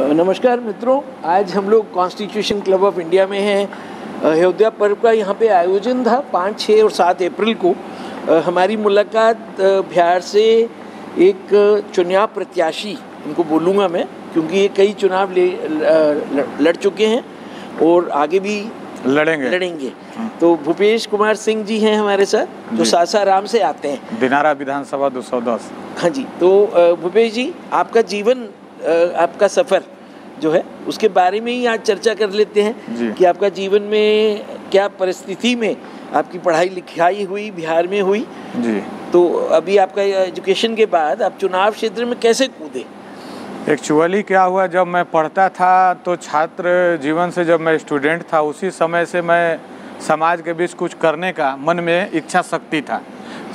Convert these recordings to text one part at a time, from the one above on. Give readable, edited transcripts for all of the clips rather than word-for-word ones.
नमस्कार मित्रों, आज हम लोग कॉन्स्टिट्यूशन क्लब ऑफ इंडिया में हैं। अयोध्या पर्व का यहाँ पे आयोजन था 5, 6 और 7 अप्रैल को। हमारी मुलाकात बिहार से एक चुनाव प्रत्याशी, उनको बोलूँगा मैं क्योंकि ये कई चुनाव लड़ चुके हैं और आगे भी लड़ेंगे। तो भूपेश कुमार सिंह जी हैं हमारे साथ, जो सासाराम से आते हैं, दिनारा विधानसभा 210। हाँ जी। तो भूपेश जी, आपका जीवन, आपका सफ़र जो है उसके बारे में ही आज चर्चा कर लेते हैं कि आपका जीवन में क्या परिस्थिति में आपकी पढ़ाई लिखाई हुई, बिहार में हुई जी। तो अभी आपका एजुकेशन के बाद आप चुनाव क्षेत्र में कैसे कूदे? एक्चुअली क्या हुआ, जब मैं पढ़ता था तो छात्र जीवन से, जब मैं स्टूडेंट था उसी समय से मैं समाज के बीच कुछ करने का मन में इच्छा शक्ति था।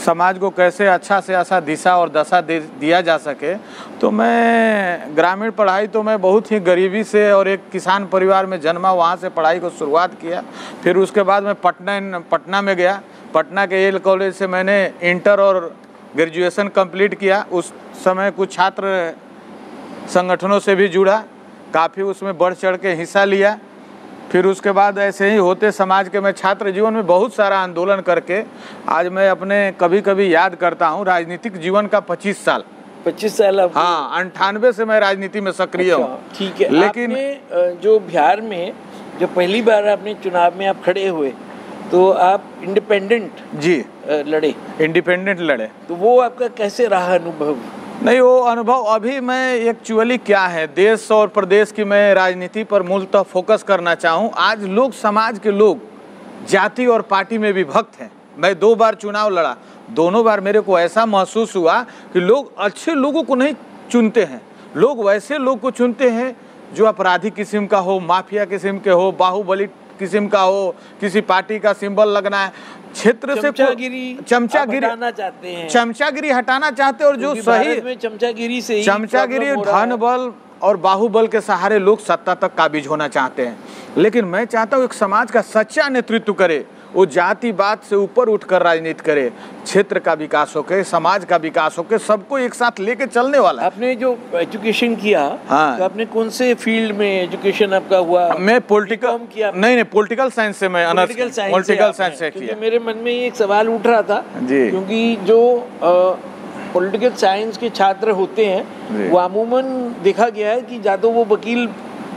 समाज को कैसे अच्छा से अच्छा दिशा और दशा दिया जा सके। तो मैं ग्रामीण पढ़ाई तो मैं बहुत ही गरीबी से और एक किसान परिवार में जन्मा, वहाँ से पढ़ाई को शुरुआत किया। फिर उसके बाद मैं पटना में गया। पटना के एल कॉलेज से मैंने इंटर और ग्रेजुएशन कंप्लीट किया। उस समय कुछ छात्र संगठनों से भी जुड़ा, काफ़ी उसमें बढ़ चढ़ के हिस्सा लिया। फिर उसके बाद ऐसे ही होते समाज के मैं छात्र जीवन में बहुत सारा आंदोलन करके आज मैं अपने कभी कभी याद करता हूँ राजनीतिक जीवन का 25 साल। 25 साल? हाँ, 98 से मैं राजनीति में सक्रिय हूँ। ठीक है। लेकिन आपने जो बिहार में जब पहली बार आपने चुनाव में आप खड़े हुए तो आप इंडिपेंडेंट लड़े? इंडिपेंडेंट लड़े। तो वो आपका कैसे रहा अनुभव? नहीं, वो अनुभव अभी मैं एक्चुअली क्या है, देश और प्रदेश की मैं राजनीति पर मूलतः फोकस करना चाहूँ। आज लोग, समाज के लोग जाति और पार्टी में विभक्त हैं। मैं 2 बार चुनाव लड़ा, दोनों बार मेरे को ऐसा महसूस हुआ कि लोग अच्छे लोगों को नहीं चुनते हैं। लोग वैसे लोग को चुनते हैं जो अपराधी किस्म का हो, माफिया किस्म के हो, बाहुबली किस्म का हो, किसी पार्टी का सिंबल लगना है, क्षेत्र से चमचागिरी हटाना चाहते हैं। चमचागिरी हटाना चाहते हैं। और जो सही में चमचागिरी, धन बल और बाहुबल के सहारे लोग सत्ता तक काबिज होना चाहते हैं। लेकिन मैं चाहता हूँ एक समाज का सच्चा नेतृत्व करे, वो जातिवाद से ऊपर उठकर राजनीति करे, क्षेत्र का विकास होके, समाज का विकास होके, सबको एक साथ लेके चलने वाला। आपने जो एजुकेशन किया, हाँ, तो आपने कौन से फील्ड में एजुकेशन आपका हुआ? मैं पॉलिटिकल किया। नहीं, पॉलिटिकल साइंस से मैं पॉलिटिकल साइंस से किया। मेरे मन में एक सवाल उठ रहा था क्योंकि जो पॉलिटिकल साइंस के छात्र होते हैं वो अमूमन देखा गया है कि या तो वो वकील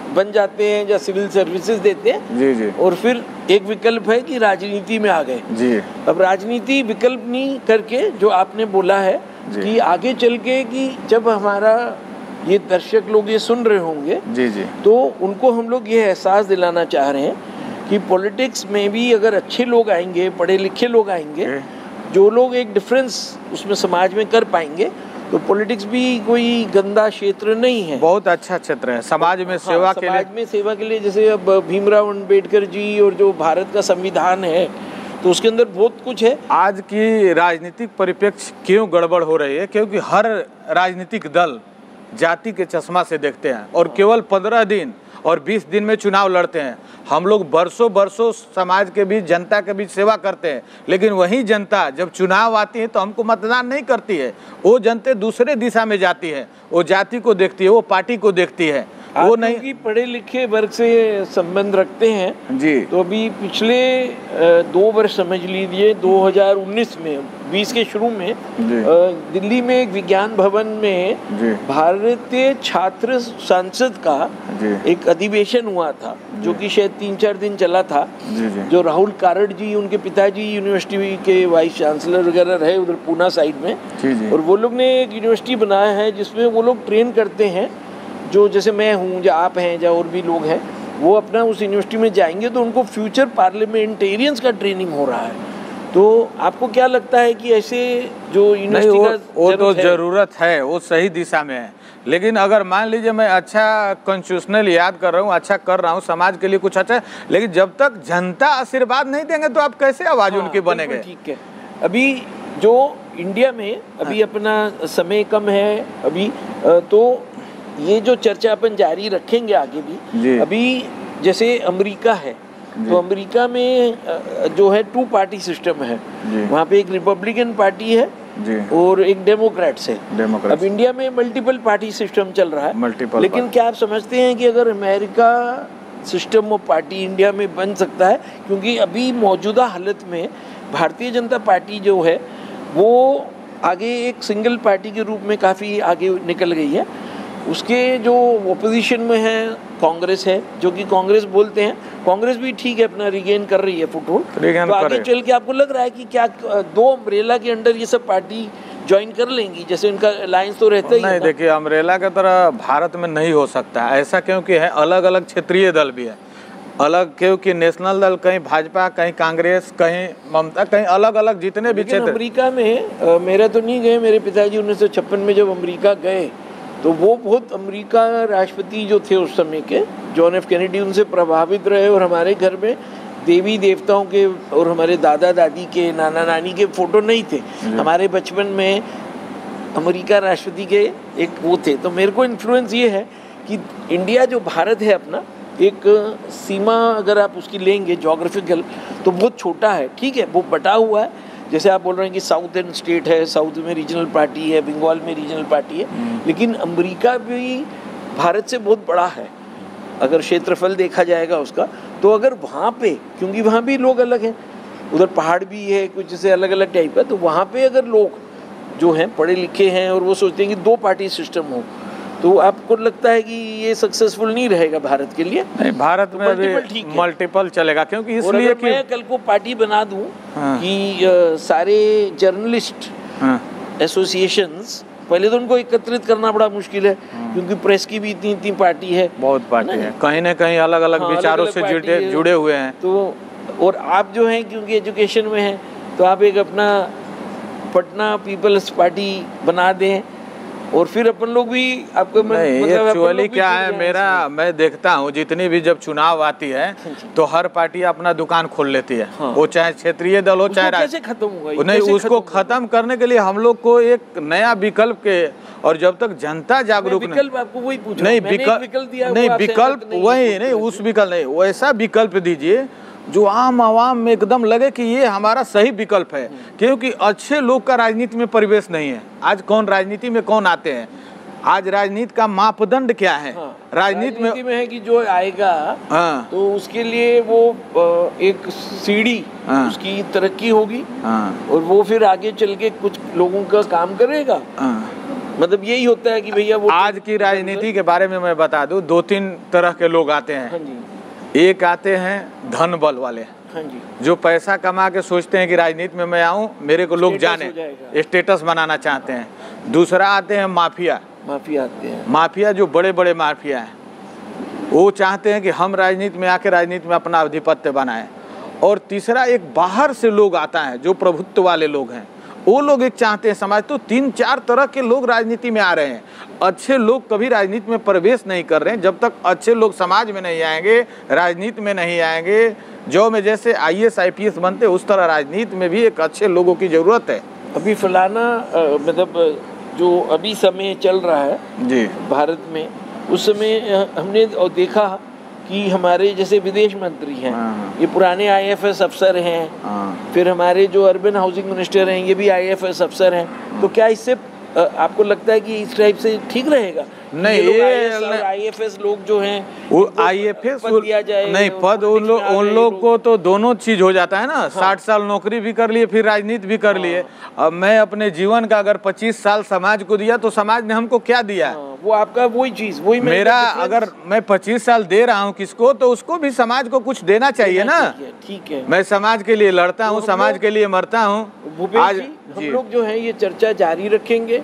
बन जाते हैं या सिविल सर्विसेज देते हैं जी। और फिर एक विकल्प है कि राजनीति में आ गए जी। अब राजनीति विकल्प नहीं करके जो आपने बोला है कि आगे चल के कि जब हमारा ये दर्शक लोग ये सुन रहे होंगे जी, तो उनको हम लोग ये एहसास दिलाना चाह रहे हैं कि पॉलिटिक्स में भी अगर अच्छे लोग आएंगे, पढ़े लिखे लोग आएंगे, जो लोग एक डिफरेंस उसमें समाज में कर पाएंगे, तो पॉलिटिक्स भी कोई गंदा क्षेत्र नहीं है, बहुत अच्छा क्षेत्र है समाज में सेवा के लिए। समाज में सेवा के लिए, जैसे अब भीमराव अंबेडकर जी और जो भारत का संविधान है तो उसके अंदर बहुत कुछ है। आज की राजनीतिक परिप्रेक्ष्य क्यों गड़बड़ हो रही है? क्योंकि हर राजनीतिक दल जाति के चश्मा से देखते हैं और केवल 15 दिन और 20 दिन में चुनाव लड़ते हैं। हम लोग बरसों समाज के बीच, जनता के बीच सेवा करते हैं, लेकिन वही जनता जब चुनाव आती है तो हमको मतदान नहीं करती है। वो जनता दूसरे दिशा में जाती है, वो जाति को देखती है, वो पार्टी को देखती है, वो नहीं कि पढ़े लिखे वर्ग से संबंध रखते हैं जी। तो अभी पिछले 2 वर्ष समझ लीजिए, 2019 में, 20 के शुरू में दिल्ली में एक विज्ञान भवन में भारतीय छात्र संसद का एक अधिवेशन हुआ था, जो कि शायद 3-4 दिन चला था जी। जो राहुल कारड जी, उनके पिताजी यूनिवर्सिटी के वाइस चांसलर वगैरह रहे उधर पूना साइड में जी। और वो लोग ने एक यूनिवर्सिटी बनाया है जिसमें वो लोग ट्रेन करते हैं, जो जैसे मैं हूँ या आप हैं या और भी लोग हैं, वो अपना उस यूनिवर्सिटी में जाएंगे तो उनको फ्यूचर पार्लियामेंटेरियंस का ट्रेनिंग हो रहा है। तो आपको क्या लगता है कि ऐसे जो यूनिवर्सिटी का वो तो ज़रूरत है, वो सही दिशा में है, लेकिन अगर मान लीजिए मैं अच्छा कॉन्स्टिट्यूशनल याद कर रहा हूँ, अच्छा कर रहा हूँ, समाज के लिए कुछ अच्छा है, लेकिन जब तक जनता आशीर्वाद नहीं देंगे तो आप कैसे आवाज़ उनकी बनेंगे? ठीक है। अभी जो इंडिया में अभी अपना समय कम है अभी, तो ये जो चर्चा अपन जारी रखेंगे आगे भी। अभी जैसे अमेरिका है, तो अमेरिका में जो है 2 पार्टी सिस्टम है, वहाँ पे एक रिपब्लिकन पार्टी है और एक डेमोक्रेट्स है। अब इंडिया में मल्टीपल पार्टी सिस्टम चल रहा है, लेकिन क्या आप समझते हैं कि अगर America system of party India में बन सकता है? क्योंकि अभी मौजूदा हालत में भारतीय जनता पार्टी जो है वो आगे एक सिंगल पार्टी के रूप में काफ़ी आगे निकल गई है। उसके जो ओपोजिशन में है कांग्रेस है, जो कि कांग्रेस बोलते हैं, कांग्रेस भी ठीक है अपना रिगेन कर रही है फुटहोल्ड। तो आगे चल के आपको लग रहा है कि क्या दो अम्ब्रेला के अंडर ये सब पार्टी ज्वाइन कर लेंगी? जैसे उनका अलायंस तो रहता ही है। नहीं, देखिए अम्ब्रेला की तरह भारत में नहीं हो सकता ऐसा, क्योंकि है अलग अलग क्षेत्रीय दल भी है अलग, क्योंकि नेशनल दल कहीं भाजपा, कहीं कांग्रेस, कहीं ममता, कहीं अलग अलग जितने भी क्षेत्र। अमेरिका में मेरा तो नहीं गए, मेरे पिताजी 1956 में जब अमेरिका गए तो वो बहुत अमेरिका राष्ट्रपति जो थे उस समय के जॉन एफ कैनेडी उनसे प्रभावित रहे, और हमारे घर में देवी देवताओं के और हमारे दादा दादी के नाना नानी के फोटो नहीं थे। हमारे बचपन में अमेरिका राष्ट्रपति के एक वो थे। तो मेरे को इन्फ्लुएंस ये है कि इंडिया जो भारत है अपना, एक सीमा अगर आप उसकी लेंगे जोग्राफिकल तो बहुत छोटा है, ठीक है, वो बटा हुआ है। जैसे आप बोल रहे हैं कि साउथर्न स्टेट है, साउथ में रीजनल पार्टी है, बंगाल में रीजनल पार्टी है, लेकिन अमेरिका भी भारत से बहुत बड़ा है अगर क्षेत्रफल देखा जाएगा उसका। तो अगर वहाँ पे, क्योंकि वहाँ भी लोग अलग हैं, उधर पहाड़ भी है कुछ जैसे अलग अलग टाइप का, तो वहाँ पे अगर लोग जो हैं पढ़े लिखे हैं और वो सोचते हैं कि दो पार्टी सिस्टम हो, तो आपको लगता है कि ये सक्सेसफुल नहीं रहेगा भारत के लिए? नहीं, भारत में अभी मल्टीपल चलेगा, क्योंकि इसलिए कि मैं कल को पार्टी बना दूं कि सारे जर्नलिस्ट एसोसिएशंस, पहले तो उनको एकत्रित करना बड़ा मुश्किल है क्योंकि प्रेस की भी इतनी पार्टी है, बहुत पार्टी है, कहीं ना कहीं अलग अलग विचारों से जुड़े हुए हैं। तो और आप जो हैं क्योंकि एजुकेशन में हैं, तो आप एक अपना पटना पीपल्स पार्टी बना दें और फिर अपन लोग भी आपको एक्चुअली क्या है, मैं देखता हूँ जितनी भी जब चुनाव आती है तो हर पार्टी अपना दुकान खोल लेती है। हाँ। वो चाहे क्षेत्रीय दल हो चाहे कैसे खत्म होगा? नहीं, उसको खत्म करने के लिए हम लोग को एक नया विकल्प के, और जब तक जनता जागरूक विकल्प आपको वही पूछा, नहीं विकल्प वही नहीं, उस विकल्प नहीं, वैसा विकल्प दीजिए जो आम आवाम में एकदम लगे कि ये हमारा सही विकल्प है, क्योंकि अच्छे लोग का राजनीति में परिवेश नहीं है। आज कौन राजनीति में कौन आते हैं? आज राजनीति का मापदंड क्या है? हाँ, राजनीति में है कि जो आएगा तो उसके लिए वो एक सीढ़ी, उसकी तरक्की होगी और वो फिर आगे चल के कुछ लोगों का काम करेगा। मतलब यही होता है कि भैया वो आज की राजनीति के बारे में मैं बता दूं, दो तीन तरह के लोग आते हैं। हाँ जी। एक आते हैं धन बल वाले, हाँ जी, जो पैसा कमा के सोचते हैं कि राजनीति में मैं आऊं, मेरे को लोग जाने, स्टेटस बनाना चाहते हैं। दूसरा आते हैं माफिया आते हैं, माफिया जो बड़े बड़े माफिया हैं, वो चाहते हैं कि हम राजनीति में आके राजनीति में अपना आधिपत्य बनाएं। और तीसरा एक बाहर से लोग आता है जो प्रभुत्व वाले लोग हैं, वो लोग एक चाहते हैं समाज। तो तीन चार तरह के लोग राजनीति में आ रहे हैं। अच्छे लोग कभी राजनीति में प्रवेश नहीं कर रहे हैं। जब तक अच्छे लोग समाज में नहीं आएंगे, राजनीति में नहीं आएंगे, जो में जैसे IAS IPS बनते उस तरह राजनीति में भी एक अच्छे लोगों की जरूरत है। अभी फलाना मतलब जो अभी समय चल रहा है जी भारत में, उस समय हमने देखा कि हमारे जैसे विदेश मंत्री हैं, ये पुराने IFS अफसर हैं, फिर हमारे जो अर्बन हाउसिंग मिनिस्टर हैं ये भी IFS अफसर हैं। तो क्या इससे आपको लगता है कि इस टाइप से ठीक रहेगा? नहीं, ये IFS लोग जो हैं वो IFS पद दिया जाए, नहीं पद उन लोग को तो दोनों चीज हो जाता है ना। हाँ। 60 साल नौकरी भी कर लिए, फिर राजनीति भी कर लिए। अब मैं अपने जीवन का अगर 25 साल समाज को दिया तो समाज ने हमको क्या दिया? वो आपका वही चीज, वही मेरा, अगर मैं 25 साल दे रहा हूँ किसको, तो उसको भी समाज को कुछ देना चाहिए ना। ठीक है, मैं समाज के लिए लड़ता हूँ, समाज के लिए मरता हूँ। आज हम लोग जो है ये चर्चा जारी रखेंगे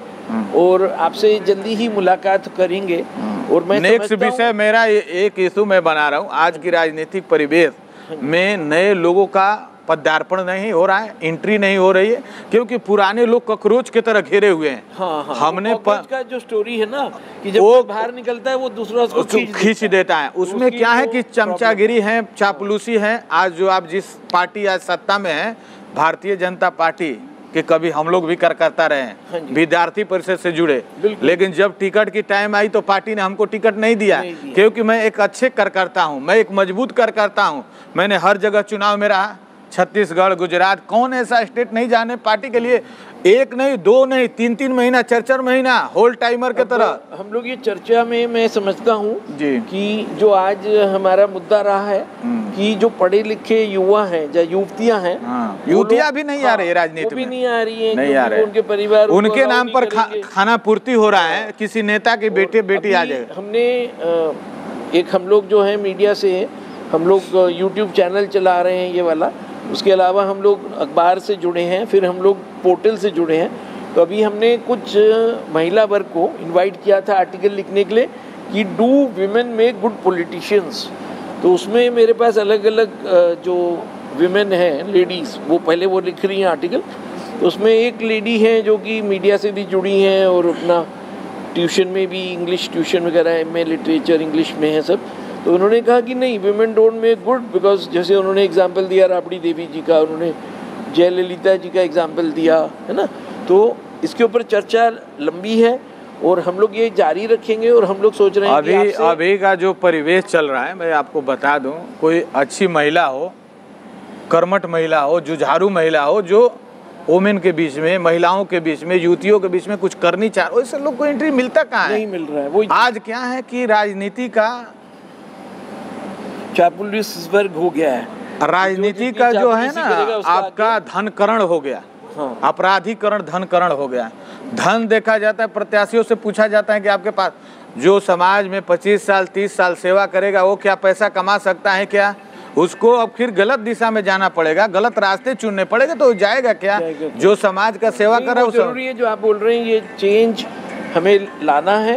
और आपसे जल्दी ही मुलाकात करेंगे। और मैं नेक्स्ट विषय मेरा एक इशू मैं बना रहा हूँ, आज की राजनीतिक परिवेश में नए लोगों का पदार्पण नहीं हो रहा है, एंट्री नहीं हो रही है, क्योंकि पुराने लोग ककरोच की तरह घेरे हुए हैं। हाँ, हमने का जो स्टोरी है ना कि जब वो बाहर निकलता है वो दूसरा उसको खींच देता है। उसमें क्या है कि चमचागिरी है, चापलूसी है। आज जो आप जिस पार्टी आज सत्ता में है, भारतीय जनता पार्टी कि कभी हम लोग भी करता रहे हैं। हाँ, विद्यार्थी परिषद से जुड़े, लेकिन जब टिकट की टाइम आई तो पार्टी ने हमको टिकट नहीं दिया, क्योंकि मैं एक अच्छे कार्यकर्ता हूं, मैं एक मजबूत कार्यकर्ता हूं। मैंने हर जगह चुनाव में रहा, छत्तीसगढ़, गुजरात, कौन ऐसा स्टेट नहीं जाने पार्टी के लिए? एक नहीं, दो नहीं, 3-3 महीना, 4-4 महीना होल टाइमर के तरह। हम लोग ये चर्चा में मैं समझता हूँ कि जो आज हमारा मुद्दा रहा है कि जो पढ़े लिखे युवा हैं या युवतियां हैं, युवतियां भी नहीं आ रही है राजनीति में, भी नहीं आ रही है, नहीं आ रहे, उनके परिवार उनके नाम पर खाना पूर्ति हो रहा है, किसी नेता के बेटे बेटी आ जाए। हमने एक हम लोग जो है मीडिया से हम लोग यूट्यूब चैनल चला रहे हैं ये वाला, उसके अलावा हम लोग अखबार से जुड़े हैं, फिर हम लोग पोर्टल से जुड़े हैं। तो अभी हमने कुछ महिला वर्ग को इनवाइट किया था आर्टिकल लिखने के लिए कि do women make good politicians. तो उसमें मेरे पास अलग अलग जो विमेन हैं, लेडीज़, वो पहले वो लिख रही हैं आर्टिकल। तो उसमें एक लेडी है जो कि मीडिया से भी जुड़ी हैं और अपना ट्यूशन में भी, इंग्लिश ट्यूशन वगैरह, एमए लिटरेचर इंग्लिश में है सब। तो उन्होंने कहा कि नहीं, women don't make good, because जैसे उन्होंने एग्जाम्पल दिया राबड़ी देवी जी का, उन्होंने जयललिता जी का एग्जाम्पल दिया है ना। तो इसके ऊपर चर्चा लंबी है और हम लोग ये जारी रखेंगे। और हम लोग सोच रहे हैं अभी का जो परिवेश चल रहा है, मैं आपको बता दूं, कोई अच्छी महिला हो, कर्मठ महिला हो, जुझारू महिला हो, जो वोमेन के बीच में, महिलाओं के बीच में, युवतियों के बीच में कुछ करनी चाह रहे, वैसे लोग को एंट्री मिलता कहाँ है? नहीं मिल रहा है। वो आज क्या है कि राजनीति का चापुलिस वर्ग हो गया है, राजनीति का जो है ना आपका धनकरण हो गया। हाँ। अपराधीकरण, धनकरण हो गया। धन देखा जाता है, प्रत्याशियों से पूछा जाता है कि आपके पास जो समाज में 25 साल 30 साल सेवा करेगा वो क्या पैसा कमा सकता है क्या? उसको अब फिर गलत दिशा में जाना पड़ेगा, गलत रास्ते चुनने पड़ेगा, तो जाएगा क्या? जो समाज का सेवा कर रहा है जरूरी है। जो आप बोल रहे हैं ये चेंज हमें लाना है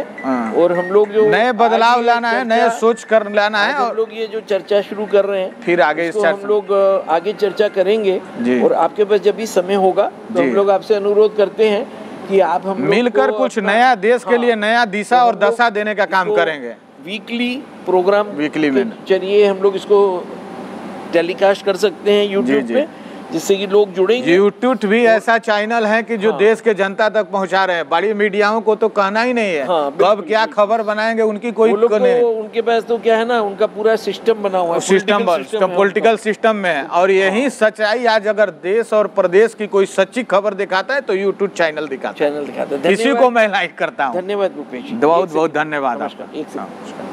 और हम लोग जो नए बदलाव लाना है, नए सोच कर लाना है। और हम लोग ये जो चर्चा शुरू कर रहे हैं, फिर आगे इस हम लोग आगे चर्चा करेंगे। और आपके पास जब भी समय होगा तो हम लोग आपसे अनुरोध करते हैं कि आप हम मिलकर कुछ नया देश के लिए नया दिशा और दशा देने का काम करेंगे। वीकली प्रोग्राम, वीकली में चलिए हम लोग इसको टेलीकास्ट कर सकते हैं यूट्यूब पे, जिससे कि लोग जुड़ेंगे। यूट्यूब भी ऐसा चैनल है कि जो देश के जनता तक पहुंचा रहे हैं। बड़ी मीडियाओं को तो कहना ही नहीं है। कब क्या खबर बनाएंगे उनकी कोई नहीं। उनके पास तो क्या है ना, उनका पूरा सिस्टम बना हुआ है, सिस्टम पॉलिटिकल सिस्टम में है। और यही सच्चाई आज अगर देश और प्रदेश की कोई सच्ची खबर दिखाता है तो यूट्यूब चैनल दिखाता है। इसी को मैं लाइक करता हूँ। धन्यवाद भूपेश, बहुत बहुत धन्यवाद। नमस्कार।